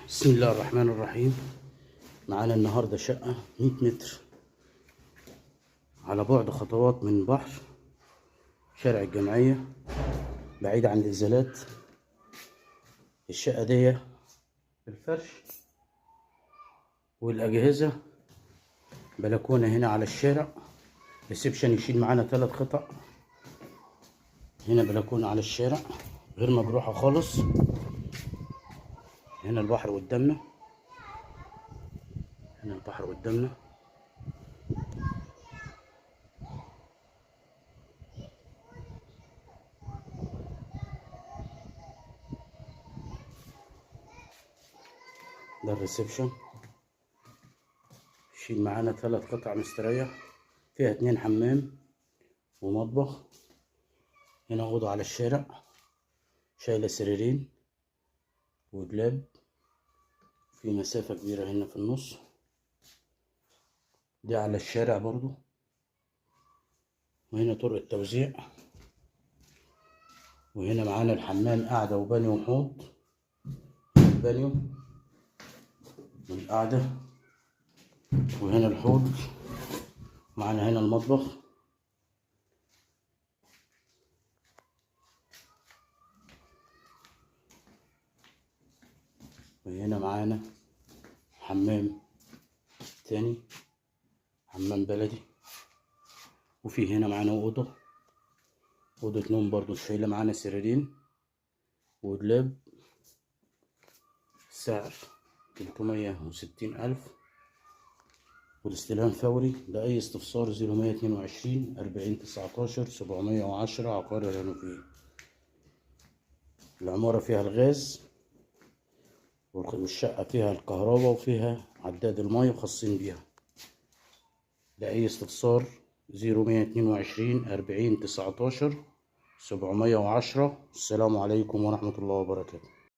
بسم الله الرحمن الرحيم. معانا النهاردة شقة 100 متر على بعد خطوات من بحر شارع الجمعية، بعيدة عن الإنزالات. الشقة دي بالفرش والأجهزة، بلكونة هنا على الشارع، ريسبشن يشيل معانا 3 قطع. هنا بلكونة على الشارع غير مجروحة خالص. هنا البحر قدامنا، هنا البحر قدامنا. ده الريسبشن، يشيل معانا 3 قطع مستريح، فيها 2 حمام ومطبخ. هنا أوضة على الشارع شايلة سريرين ودولاب، في مسافة كبيرة هنا في النص. دي على الشارع برضو، وهنا طرق التوزيع. وهنا معانا الحمام قاعدة وبانيو وحوض. البانيو والقعدة، وهنا الحوض. معانا هنا المطبخ، وهنا معانا حمام تاني، حمام بلدي. وفي هنا معانا أوضة نوم برضو شايلة معانا سريرين ودولاب. سعر 360,000، والاستلام فوري. لأي استفسار 0122 40 19 710 عقار الرنوفيل. العمارة فيها الغاز، والشقة فيها الكهرباء، وفيها عداد المية خاصين بيها. لأي استفسار 0122 40 19 710. السلام عليكم ورحمة الله وبركاته.